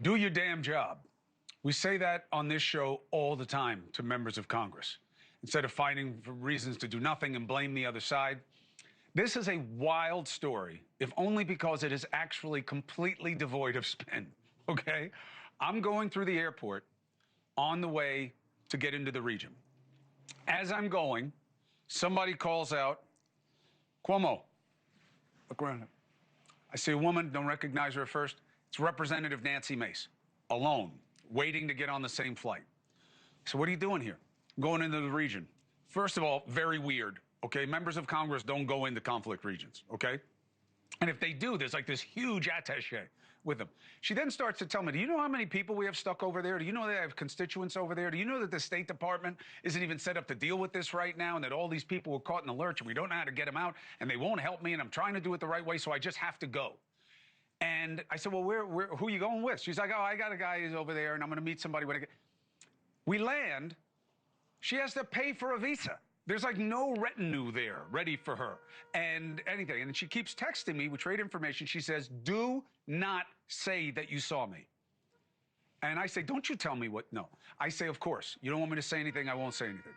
Do your damn job. We say that on this show all the time to members of Congress. Instead of finding reasons to do nothing and blame the other side. This is a wild story, if only because it is actually completely devoid of spin, okay? I'm going through the airport on the way to get into the region. As I'm going, somebody calls out, Cuomo, look around. I see a woman, don't recognize her at first. It's Representative Nancy Mace, alone, waiting to get on the same flight. So what are you doing here? Going into the region. First of all, very weird, okay? Members of Congress don't go into conflict regions, okay? And if they do, there's like this huge attaché with them. She then starts to tell me, do you know how many people we have stuck over there? Do you know they have constituents over there? Do you know that the State Department isn't even set up to deal with this right now, and that all these people were caught in the lurch and we don't know how to get them out, and they won't help me, and I'm trying to do it the right way, so I just have to go. And I said, well, who are you going with? She's like, oh, I got a guy who's over there, and I'm going to meet somebody when I get. We land. She has to pay for a visa. There's like no retinue there ready for her and anything. And she keeps texting me with trade information. She says, do not say that you saw me. And I say, don't you tell me what? No. I say, of course. You don't want me to say anything, I won't say anything.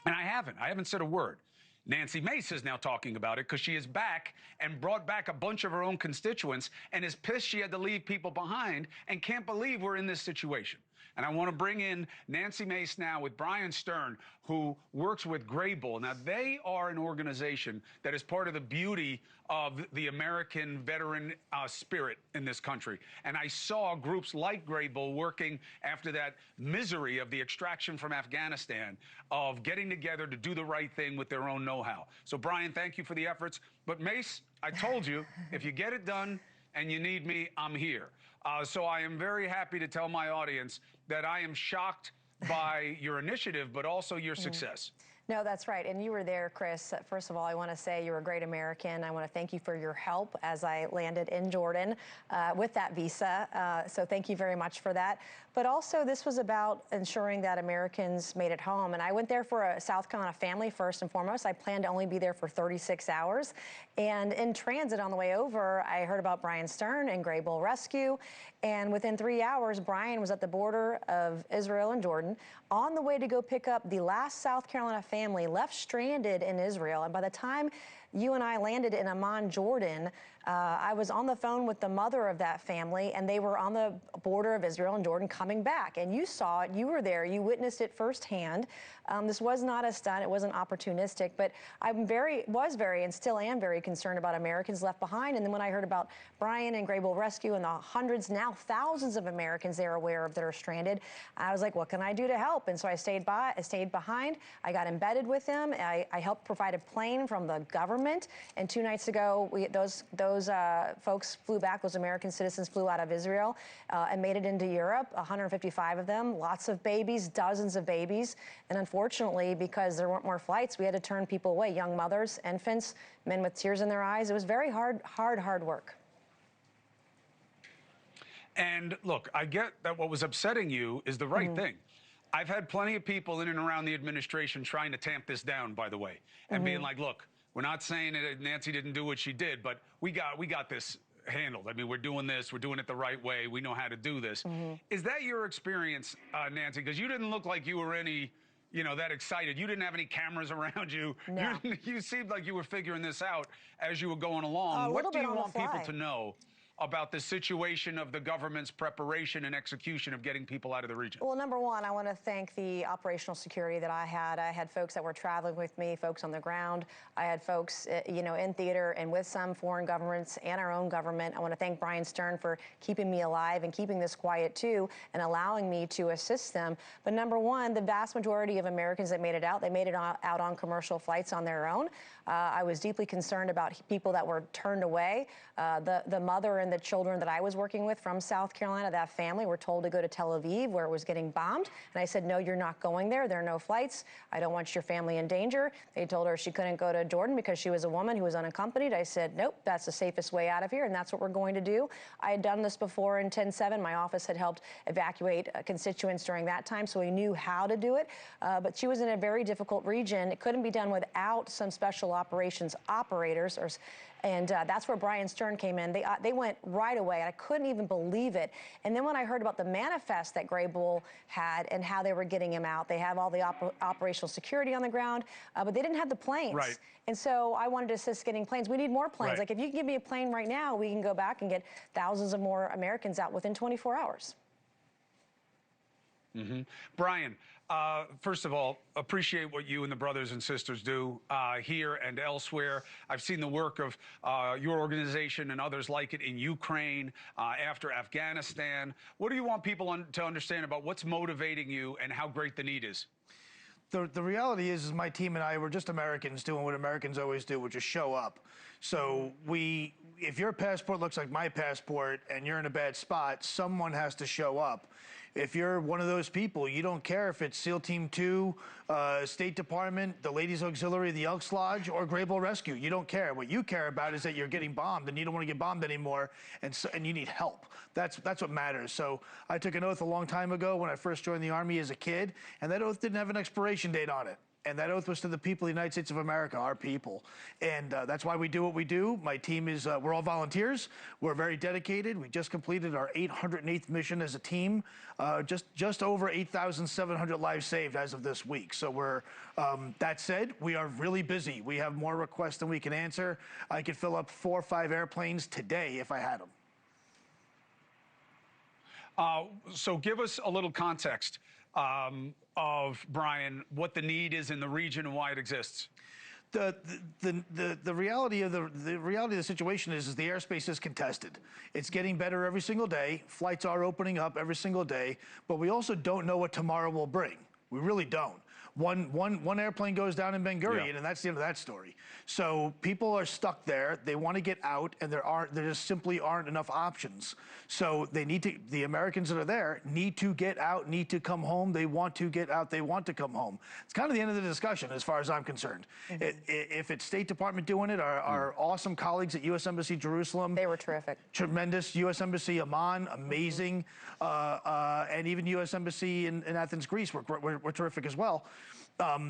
And I haven't said a word. Nancy Mace is now talking about it because she is back and brought back a bunch of her own constituents and is pissed she had to leave people behind and can't believe we're in this situation. And I want to bring in Nancy Mace now with Bryan Stern, who works with Graybull. Now, they are an organization that is part of the beauty of the American veteran spirit in this country. And I saw groups like Graybull working after that misery of the extraction from Afghanistan, of getting together to do the right thing with their own know-how. So, Bryan, thank you for the efforts. But, Mace, I told you, if you get it done and you need me, I'm here. So I am very happy to tell my audience that I am shocked by your initiative, but also your success. No, that's right. And you were there, Chris. First of all, I want to say you're a great American. I want to thank you for your help as I landed in Jordan with that visa. So thank you very much for that. But also, this was about ensuring that Americans made it home. And I went there for a South Carolina family, first and foremost. I planned to only be there for 36 hours. And in transit on the way over, I heard about Bryan Stern and Graybull Rescue. And within 3 hours, Bryan was at the border of Israel and Jordan on the way to go pick up the last South Carolina family left stranded in Israel. And by the time you and I landed in Amman, Jordan, I was on the phone with the mother of that family, and they were on the border of Israel and Jordan coming back. And you saw it. You were there. You witnessed it firsthand. This was not a stunt. It wasn't opportunistic. But I was very, and still am very concerned about Americans left behind. And then when I heard about Bryan and Graybull Rescue and the hundreds, now thousands of Americans they're aware of that are stranded, I was like, what can I do to help? And so I stayed behind. I got embedded with them. I helped provide a plane from the government. And 2 nights ago, those folks flew back. Those American citizens flew out of Israel and made it into Europe, 155 of them, lots of babies, dozens of babies. And unfortunately, because there weren't more flights, we had to turn people away, young mothers, infants, men with tears in their eyes. It was very hard work. And look, I get that what was upsetting you is the right thing. I've had plenty of people in and around the administration trying to tamp this down, by the way, and being like, look, we're not saying that Nancy didn't do what she did, but we got this handled. I mean, we're doing this. We're doing it the right way. We know how to do this. Is that your experience, Nancy? Because you didn't look like you were that excited. You didn't have any cameras around you. No. You seemed like you were figuring this out as you were going along. What do you want people to know about the situation of the government's preparation and execution of getting people out of the region? Well, number one, I want to thank the operational security that I had. I had folks that were traveling with me, folks on the ground. I had folks, in theater and with some foreign governments and our own government. I want to thank Bryan Stern for keeping me alive and keeping this quiet too, and allowing me to assist them. But number one, the vast majority of Americans that made it out, they made it out on commercial flights on their own. I was deeply concerned about people that were turned away. The mother and the children that I was working with from South Carolina, that family, were told to go to Tel Aviv, where it was getting bombed. And I said, no, you're not going there. There are no flights. I don't want your family in danger. They told her she couldn't go to Jordan because she was a woman who was unaccompanied. I said, nope, that's the safest way out of here, and that's what we're going to do. I had done this before in 10/7. My office had helped evacuate constituents during that time, so we knew how to do it. But she was in a very difficult region. It couldn't be done without some special operations operators And that's where Bryan Stern came in. They went right away, and I couldn't even believe it. And then when I heard about the manifest that Grable had and how they were getting him out, they have all the operational security on the ground, but they didn't have the planes. Right. And so I wanted to assist getting planes. We need more planes. Right. Like, if you can give me a plane right now, we can go back and get thousands of more Americans out within 24 hours. Bryan, first of all, appreciate what you and the brothers and sisters do here and elsewhere. I've seen the work of your organization and others like it in Ukraine, after Afghanistan. What do you want people to understand about what's motivating you and how great the need is? The reality is my team and I, we're just Americans doing what Americans always do, which is show up. So if your passport looks like my passport and you're in a bad spot, someone has to show up. If you're one of those people, you don't care if it's SEAL Team 2, State Department, the Ladies Auxiliary, the Elks Lodge, or Grable Rescue. You don't care. What you care about is that you're getting bombed and you don't want to get bombed anymore, and you need help. That's what matters. So I took an oath a long time ago when I first joined the Army as a kid, and that oath didn't have an expiration date on it. And that oath was to the people of the United States of America, our people. And that's why we do what we do. My team is, we're all volunteers. We're very dedicated. We just completed our 808th mission as a team. Just over 8,700 lives saved as of this week. So we're, that said, we are really busy. We have more requests than we can answer. I could fill up 4 or 5 airplanes today if I had them. So give us a little context of, Bryan, what the need is in the region and why it exists. The reality of the situation is the airspace is contested. It's getting better every single day. Flights are opening up every single day, but we also don't know what tomorrow will bring. We really don't. One airplane goes down in Ben Gurion, and that's the end of that story. So people are stuck there. They want to get out, and there just simply aren't enough options. So they need to. The Americans that are there need to get out, need to come home. They want to get out. They want to come home. It's kind of the end of the discussion, as far as I'm concerned. If it's State Department doing it, our awesome colleagues at U.S. Embassy Jerusalem, they were terrific. Tremendous. U.S. Embassy Amman, amazing, and even U.S. Embassy in Athens, Greece, were terrific as well. But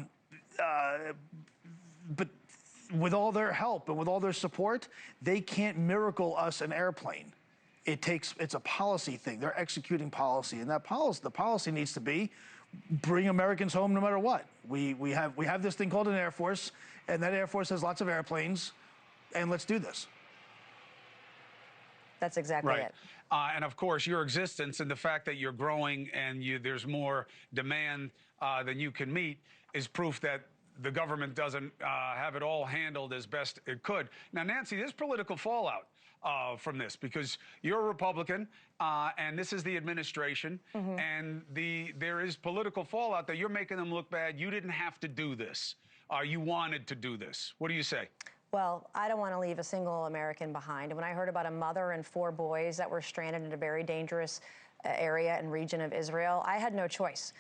with all their help and with all their support, they can't miracle us an airplane. It's a policy thing. They're executing policy, and the policy needs to be bring Americans home no matter what. We have this thing called an Air Force, and that Air Force has lots of airplanes, and let's do this. That's exactly it. And of course, your existence and the fact that you're growing and there's more demand than you can meet is proof that the government doesn't have it all handled as best it could. Now, Nancy, there's political fallout from this because you're a Republican and this is the administration, and there is political fallout that you're making them look bad. You didn't have to do this. You wanted to do this. What do you say? Well, I don't want to leave a single American behind. And when I heard about a mother and 4 boys that were stranded in a very dangerous area and region of Israel, I had no choice.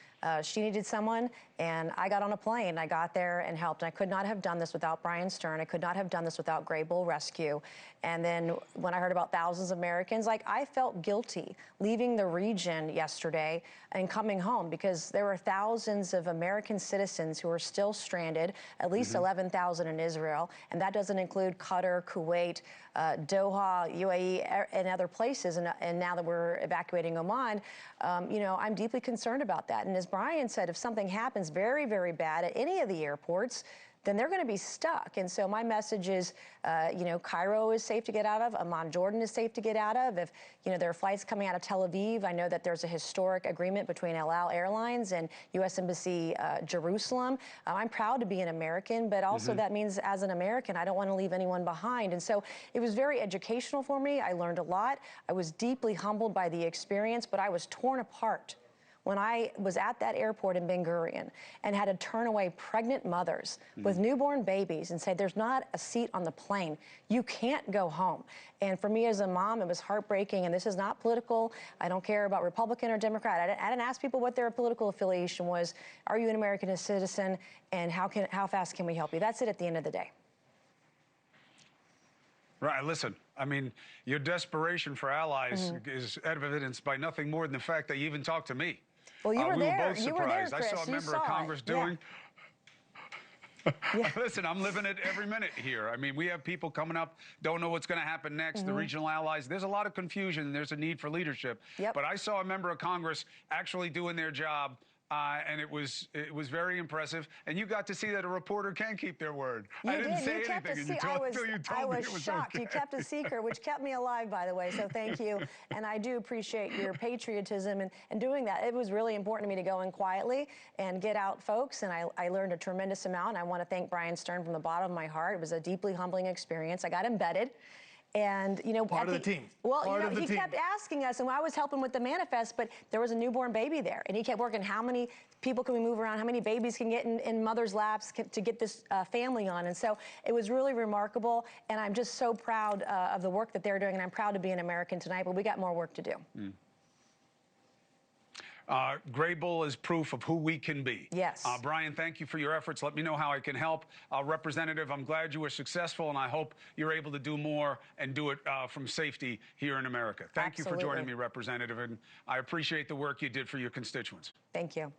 She needed someone, and I got on a plane. I got there and helped. And I could not have done this without Bryan Stern. I could not have done this without Grable Rescue. And then when I heard about thousands of Americans, like, I felt guilty leaving the region yesterday and coming home because there were thousands of American citizens who are still stranded, at least 11,000 in Israel. And that doesn't include Qatar, Kuwait, Doha, UAE, and other places. And now that we're evacuating Oman, you know, I'm deeply concerned about that. And as Bryan said, if something happens very, very bad at any of the airports, then they're going to be stuck. And so my message is, you know, Cairo is safe to get out of. Amman, Jordan is safe to get out of. If, you know, there are flights coming out of Tel Aviv, I know that there's a historic agreement between El Al Airlines and U.S. Embassy Jerusalem. I'm proud to be an American, but also that means as an American, I don't want to leave anyone behind. And so it was very educational for me. I learned a lot. I was deeply humbled by the experience, but I was torn apart when I was at that airport in Ben Gurion and had to turn away pregnant mothers with newborn babies and say, there's not a seat on the plane. You can't go home. And for me as a mom, it was heartbreaking. And this is not political. I don't care about Republican or Democrat. I didn't ask people what their political affiliation was. Are you an American citizen? And how fast can we help you? That's it at the end of the day. Right. Listen, I mean, your desperation for allies is evidenced by nothing more than the fact that you even talked to me. Well, you were there. We were both surprised. You were there, Chris. I saw a member of Congress doing. Listen, I'm living it every minute here. I mean, we have people coming up, don't know what's going to happen next, the regional allies. There's a lot of confusion. There's a need for leadership. Yep. But I saw a member of Congress actually doing their job. And it was very impressive. And you got to see that a reporter can keep their word. I didn't say anything, and you told me it was shocked. okay. You kept a secret, which kept me alive, by the way. So thank you. And I do appreciate your patriotism and doing that. It was really important to me to go in quietly and get out folks. And I learned a tremendous amount. And I want to thank Bryan Stern from the bottom of my heart. It was a deeply humbling experience. I got embedded. And, you know, part of the team. Well, you know, he kept asking us, and I was helping with the manifest, but there was a newborn baby there. And he kept working, how many people can we move around? How many babies can get in mothers' laps to get this family on? And so it was really remarkable. And I'm just so proud of the work that they're doing. And I'm proud to be an American tonight, but we got more work to do. Grable is proof of who we can be. Yes. Bryan, thank you for your efforts. Let me know how I can help. Representative, I'm glad you were successful, and I hope you're able to do more and do it from safety here in America. Thank you for joining me, Representative, and I appreciate the work you did for your constituents. Thank you.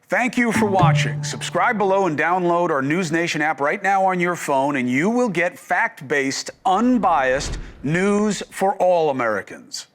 Thank you for watching. Subscribe below and download our NewsNation app right now on your phone, and you will get fact-based, unbiased news for all Americans.